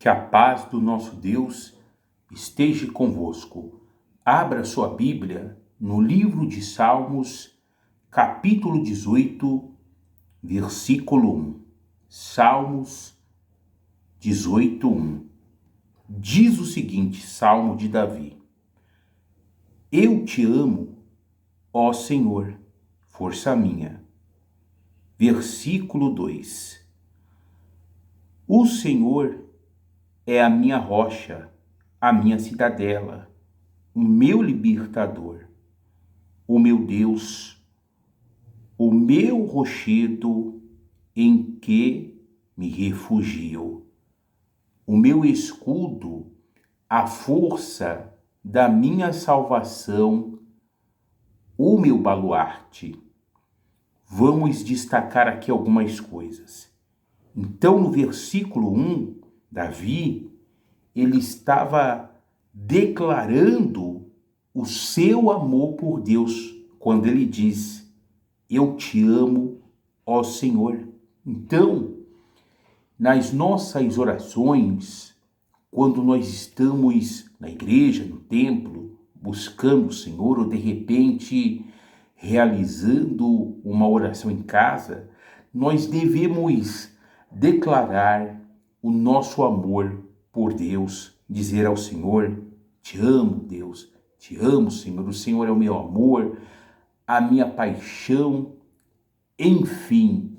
Que a paz do nosso Deus esteja convosco. Abra sua Bíblia no livro de Salmos, capítulo 18, versículo 1. Salmos 18, 1. Diz o seguinte, Salmo de Davi: Eu te amo, ó Senhor, força minha. Versículo 2. O Senhor é a minha rocha, a minha cidadela, o meu libertador, o meu Deus, o meu rochedo em que me refugio, o meu escudo, a força da minha salvação, o meu baluarte. Vamos destacar aqui algumas coisas. Então, no versículo 1, Davi, ele estava declarando o seu amor por Deus, quando ele diz: eu te amo, ó Senhor. Então, nas nossas orações, quando nós estamos na igreja, no templo, buscando o Senhor, ou de repente realizando uma oração em casa, nós devemos declarar o nosso amor por Deus, dizer ao Senhor: te amo, Deus, te amo, Senhor, o Senhor é o meu amor, a minha paixão, enfim.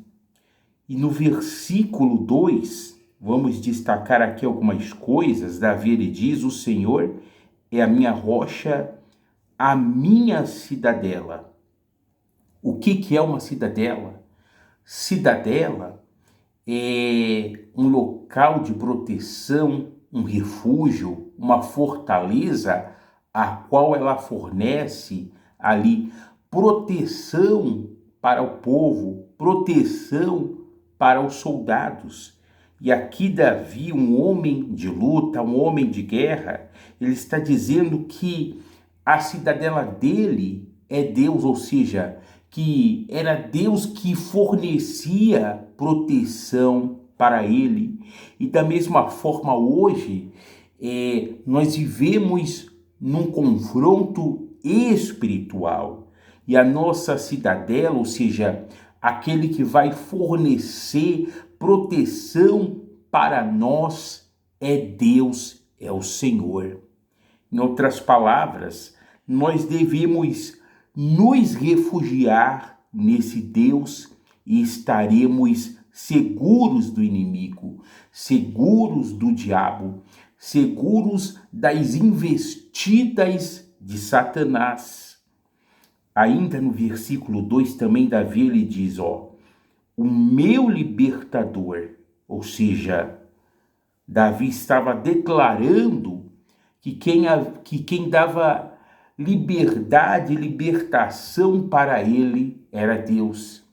E no versículo 2, vamos destacar aqui algumas coisas. Davi, ele diz: o Senhor é a minha rocha, a minha cidadela. O que é uma cidadela? Cidadela é um local de proteção, um refúgio, uma fortaleza, a qual ela fornece ali proteção para o povo, proteção para os soldados. E aqui Davi, um homem de luta, um homem de guerra, ele está dizendo que a cidadela dele é Deus, ou seja, que era Deus que fornecia proteção para ele. E da mesma forma hoje, nós vivemos num confronto espiritual. E a nossa cidadela, ou seja, aquele que vai fornecer proteção para nós, é Deus, é o Senhor. Em outras palavras, nós devemos nos refugiar nesse Deus e estaremos seguros do inimigo, seguros do diabo, seguros das investidas de Satanás. Ainda no versículo 2 também Davi, ele diz: o meu libertador, ou seja, Davi estava declarando que quem dava liberdade, libertação para ele era Deus.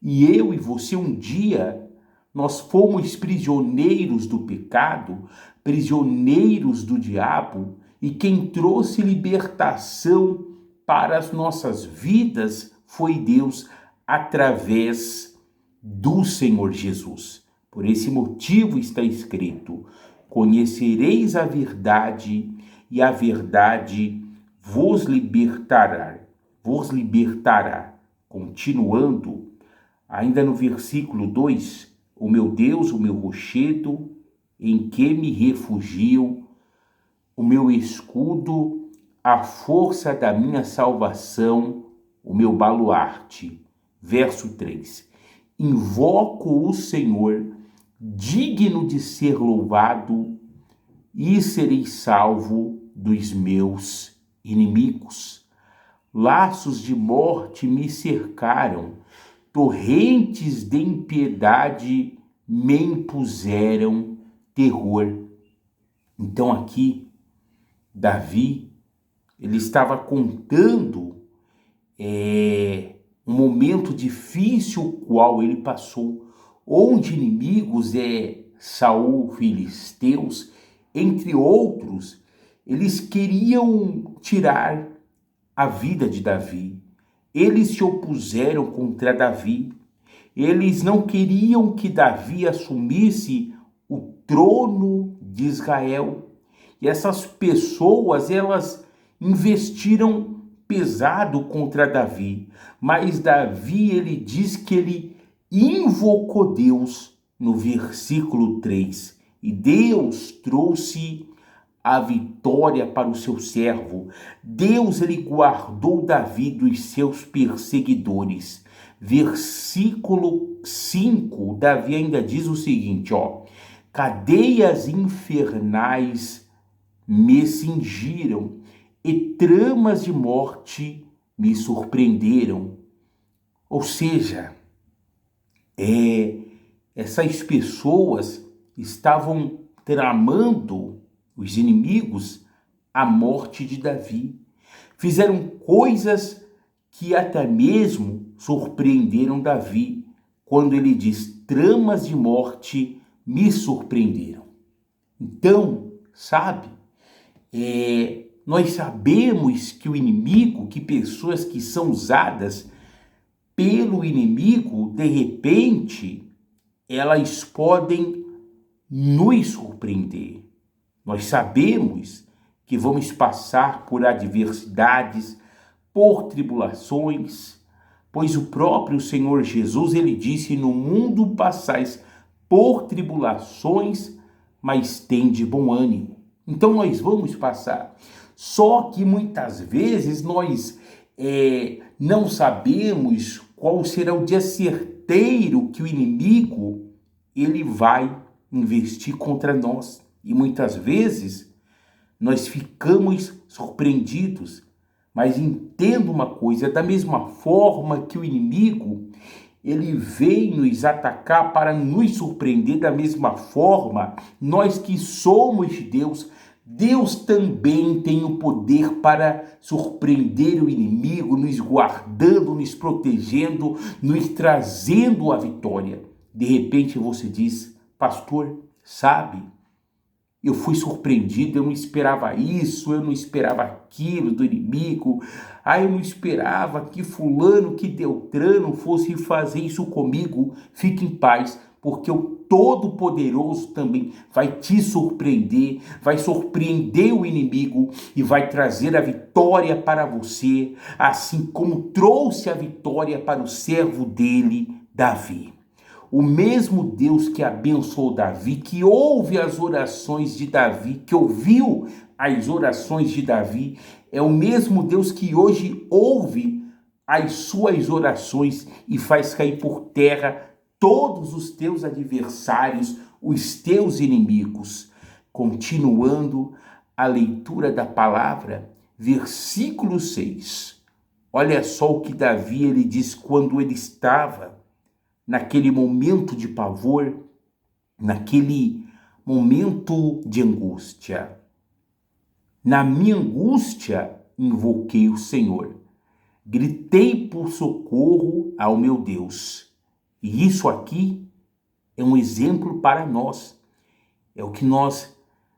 E eu e você, um dia, nós fomos prisioneiros do pecado, prisioneiros do diabo, e quem trouxe libertação para as nossas vidas foi Deus, através do Senhor Jesus. Por esse motivo está escrito: conhecereis a verdade, e a verdade vos libertará. Continuando, ainda no versículo 2, o meu Deus, o meu rochedo, em que me refugio, o meu escudo, a força da minha salvação, o meu baluarte. Verso 3, invoco o Senhor, digno de ser louvado, e serei salvo dos meus inimigos. Laços de morte me cercaram, torrentes de impiedade me impuseram terror. Então aqui, Davi, ele estava contando um momento difícil o qual ele passou, onde inimigos, Saul, filisteus, entre outros, eles queriam tirar a vida de Davi. Eles se opuseram contra Davi. Eles não queriam que Davi assumisse o trono de Israel. E essas pessoas, elas investiram pesado contra Davi, mas Davi, ele diz que ele invocou Deus no versículo 3, e Deus trouxe a vitória para o seu servo. Deus, ele guardou Davi dos seus perseguidores. Versículo 5, Davi ainda diz o seguinte, cadeias infernais me cingiram e tramas de morte me surpreenderam. Ou seja, essas pessoas estavam tramando, os inimigos, a morte de Davi. Fizeram coisas que até mesmo surpreenderam Davi, quando ele diz, tramas de morte me surpreenderam. Então, sabe, nós sabemos que o inimigo, que pessoas que são usadas pelo inimigo, de repente, elas podem nos surpreender. Nós sabemos que vamos passar por adversidades, por tribulações, pois o próprio Senhor Jesus, ele disse, no mundo passais por tribulações, mas tende bom ânimo. Então nós vamos passar. Só que muitas vezes nós não sabemos qual será o dia certeiro que o inimigo ele vai investir contra nós. E muitas vezes nós ficamos surpreendidos. Mas entenda uma coisa, da mesma forma que o inimigo ele vem nos atacar para nos surpreender, da mesma forma, nós que somos de Deus, Deus também tem o poder para surpreender o inimigo, nos guardando, nos protegendo, nos trazendo a vitória. De repente você diz, pastor, sabe, eu fui surpreendido, eu não esperava isso, eu não esperava aquilo do inimigo, eu não esperava que fulano, que Beltrano fosse fazer isso comigo. Fique em paz, porque o Todo-Poderoso também vai te surpreender, vai surpreender o inimigo e vai trazer a vitória para você, assim como trouxe a vitória para o servo dele, Davi. O mesmo Deus que abençoou Davi, que ouve as orações de Davi, que ouviu as orações de Davi, é o mesmo Deus que hoje ouve as suas orações e faz cair por terra todos os teus adversários, os teus inimigos. Continuando a leitura da palavra, versículo 6. Olha só o que Davi ele diz quando ele estava naquele momento de pavor, naquele momento de angústia. Na minha angústia, invoquei o Senhor. Gritei por socorro ao meu Deus. E isso aqui é um exemplo para nós. É o que nós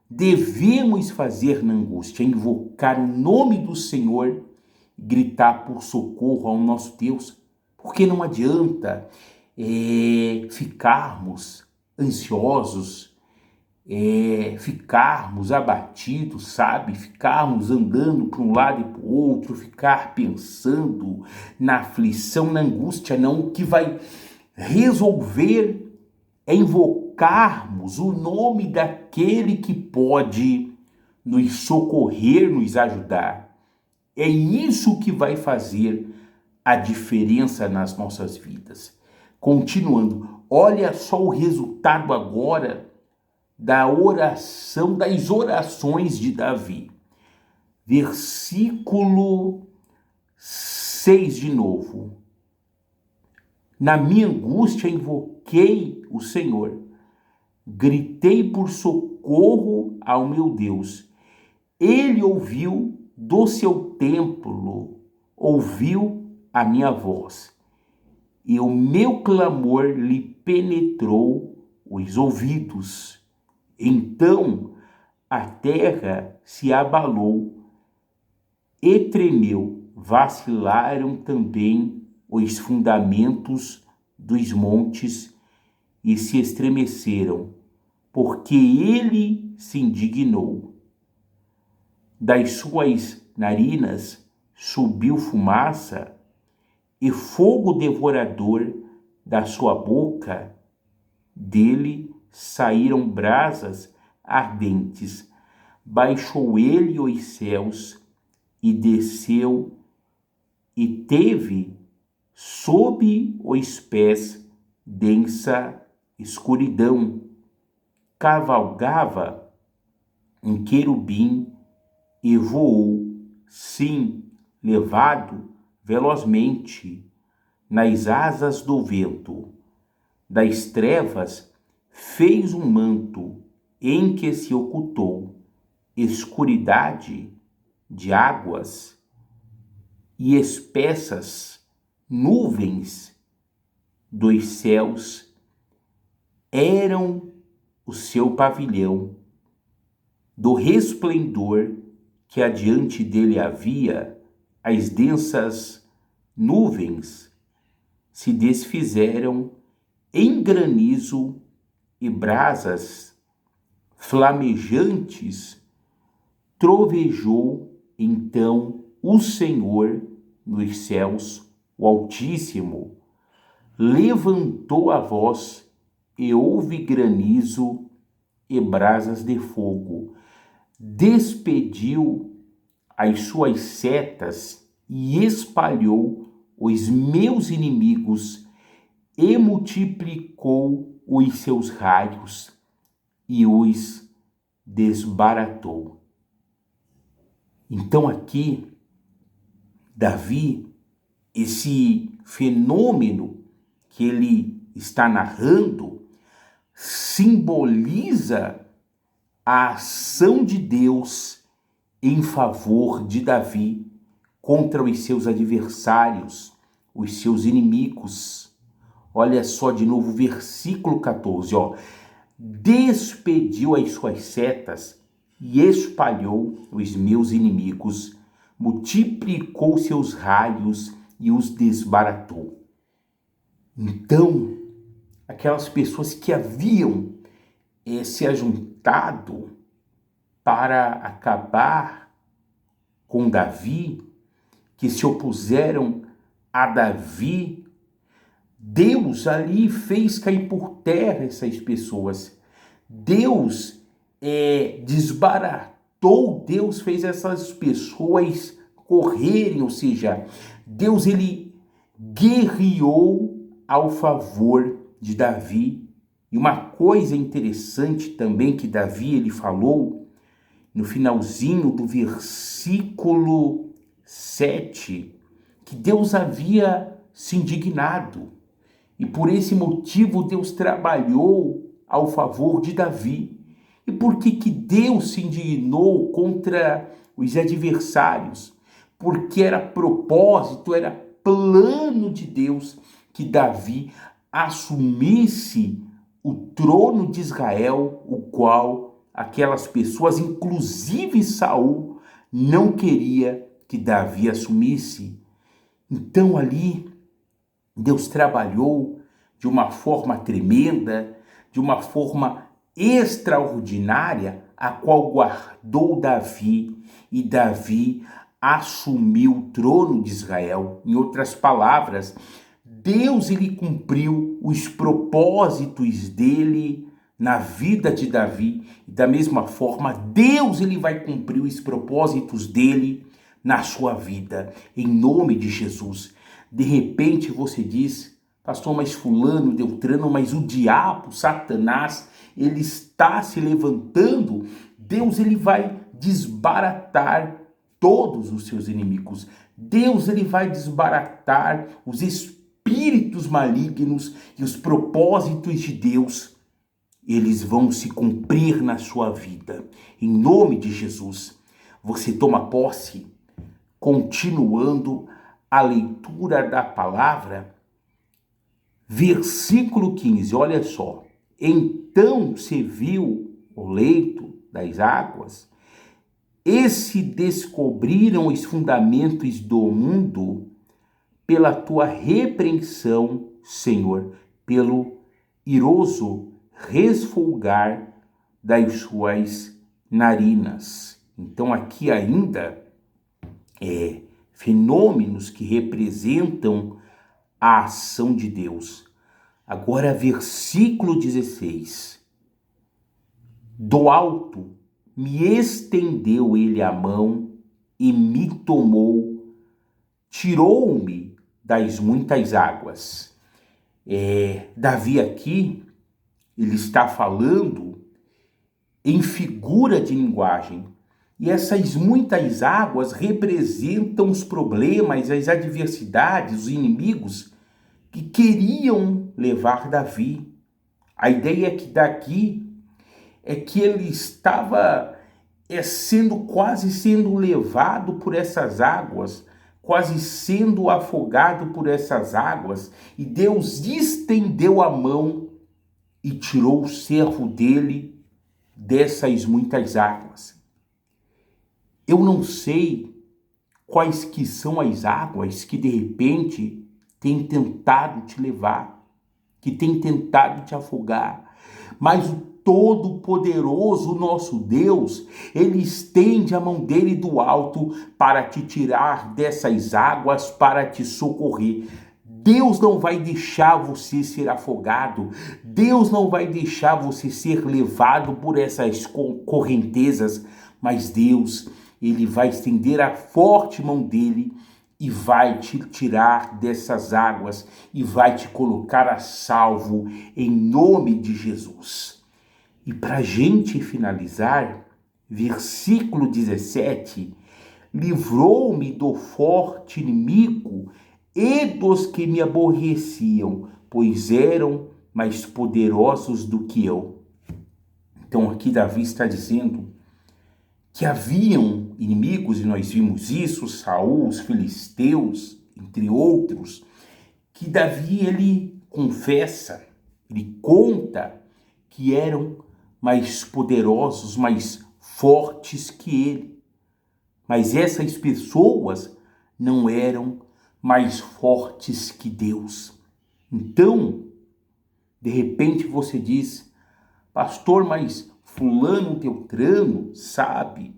devemos fazer na angústia, invocar o nome do Senhor, gritar por socorro ao nosso Deus. Porque não adianta ficarmos ansiosos, ficarmos abatidos, sabe? Ficarmos andando para um lado e para o outro, ficar pensando na aflição, na angústia, não. O que vai resolver é invocarmos o nome daquele que pode nos socorrer, nos ajudar. É isso que vai fazer a diferença nas nossas vidas. Continuando, olha só o resultado agora da oração, das orações de Davi. Versículo 6 de novo. Na minha angústia invoquei o Senhor, gritei por socorro ao meu Deus. Ele ouviu do seu templo, ouviu a minha voz. E o meu clamor lhe penetrou os ouvidos. Então a terra se abalou e tremeu, vacilaram também os fundamentos dos montes e se estremeceram porque ele se indignou. Das suas narinas subiu fumaça, e fogo devorador da sua boca dele saíram brasas ardentes. Baixou ele os céus e desceu, e teve sob os pés densa escuridão. Cavalgava um querubim e voou, sim, levado velozmente nas asas do vento. Das trevas fez um manto em que se ocultou, escuridade de águas e espessas nuvens dos céus eram o seu pavilhão. Do resplendor que adiante dele havia, as densas nuvens se desfizeram em granizo e brasas flamejantes. Trovejou então o Senhor nos céus, o Altíssimo, levantou a voz e houve granizo e brasas de fogo. Despediu as suas setas e espalhou os meus inimigos e multiplicou os seus raios e os desbaratou. Então aqui, Davi, esse fenômeno que ele está narrando, simboliza a ação de Deus em favor de Davi contra os seus adversários, os seus inimigos. Olha só de novo o versículo 14, ó. Despediu as suas setas e espalhou os meus inimigos, multiplicou seus raios e os desbaratou. Então, aquelas pessoas que haviam se ajuntado para acabar com Davi, que se opuseram a Davi, Deus ali fez cair por terra essas pessoas. Deus desbaratou, Deus fez essas pessoas correrem, ou seja, Deus ele guerreou ao favor de Davi. E uma coisa interessante também que Davi ele falou no finalzinho do versículo 7, que Deus havia se indignado. E por esse motivo Deus trabalhou ao favor de Davi. E por que Deus se indignou contra os adversários? Porque era propósito, era plano de Deus que Davi assumisse o trono de Israel, o qual aquelas pessoas, inclusive Saul, não queria que Davi assumisse. Então ali Deus trabalhou de uma forma tremenda, de uma forma extraordinária, a qual guardou Davi, e Davi assumiu o trono de Israel. Em outras palavras, Deus ele cumpriu os propósitos dele na vida de Davi, e da mesma forma Deus ele vai cumprir os propósitos dele na sua vida, em nome de Jesus. De repente você diz: pastor, mas fulano, Beltrano, mas o diabo, Satanás, ele está se levantando. Deus ele vai desbaratar todos os seus inimigos. Deus ele vai desbaratar os espíritos malignos, e os propósitos de Deus, eles vão se cumprir na sua vida. Em nome de Jesus, você toma posse, continuando a leitura da palavra, versículo 15, olha só. Então se viu o leito das águas, e se descobriram os fundamentos do mundo pela tua repreensão, Senhor, pelo iroso resfolgar das suas narinas. Então aqui ainda fenômenos que representam a ação de Deus. Agora, versículo 16. Do alto me estendeu ele a mão e me tomou, tirou-me das muitas águas. Davi aqui, ele está falando em figura de linguagem. E essas muitas águas representam os problemas, as adversidades, os inimigos que queriam levar Davi. A ideia que daqui é que ele estava quase sendo levado por essas águas, quase sendo afogado por essas águas, e Deus estendeu a mão e tirou o servo dele dessas muitas águas. Eu não sei quais que são as águas que de repente têm tentado te levar, que têm tentado te afogar, mas o Todo-Poderoso, nosso Deus, ele estende a mão dele do alto para te tirar dessas águas, para te socorrer. Deus não vai deixar você ser afogado. Deus não vai deixar você ser levado por essas correntezas, mas Deus, ele vai estender a forte mão dele e vai te tirar dessas águas e vai te colocar a salvo em nome de Jesus. E para a gente finalizar, versículo 17, livrou-me do forte inimigo e dos que me aborreciam, pois eram mais poderosos do que eu. Então aqui Davi está dizendo que haviam inimigos, e nós vimos isso, Saul, os filisteus, entre outros, que Davi, ele confessa, ele conta que eram mais poderosos, mais fortes que ele. Mas essas pessoas não eram mais fortes que Deus. Então, de repente você diz, pastor, mas fulano, Beltrano, sabe?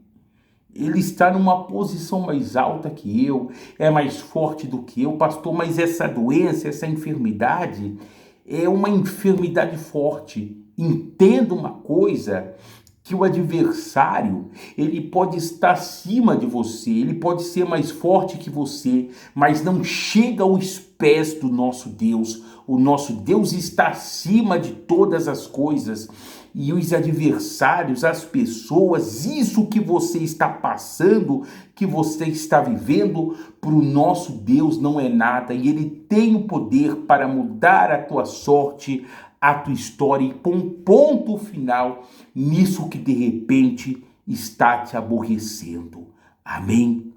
Ele está numa posição mais alta que eu, é mais forte do que eu, pastor, mas essa doença, essa enfermidade, é uma enfermidade forte. Entenda uma coisa, que o adversário, ele pode estar acima de você, ele pode ser mais forte que você, mas não chega aos pés do nosso Deus. O nosso Deus está acima de todas as coisas. E os adversários, as pessoas, isso que você está passando, que você está vivendo, para o nosso Deus não é nada. E ele tem o poder para mudar a tua sorte, a tua história e pôr um ponto final nisso que de repente está te aborrecendo. Amém?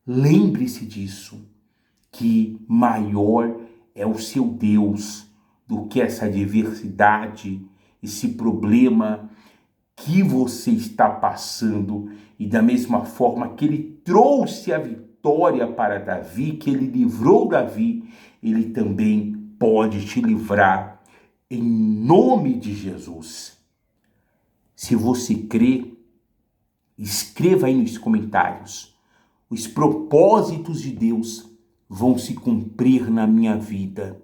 Lembre-se disso, que maior é o seu Deus do que essa adversidade, esse problema que você está passando. E da mesma forma que ele trouxe a vitória para Davi, que ele livrou Davi, ele também pode te livrar em nome de Jesus. Se você crê, escreva aí nos comentários. Os propósitos de Deus vão se cumprir na minha vida,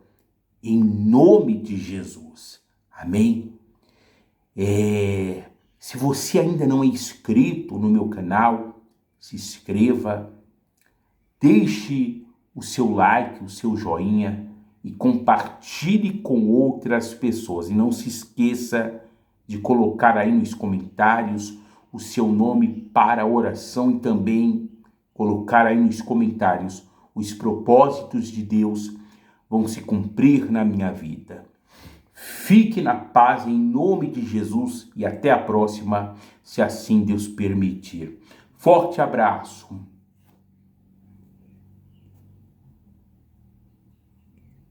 em nome de Jesus. Amém? Se você ainda não é inscrito no meu canal, se inscreva, deixe o seu like, o seu joinha e compartilhe com outras pessoas. E não se esqueça de colocar aí nos comentários o seu nome para a oração e também colocar aí nos comentários: os propósitos de Deus vão se cumprir na minha vida. Fique na paz em nome de Jesus e até a próxima, se assim Deus permitir. Forte abraço.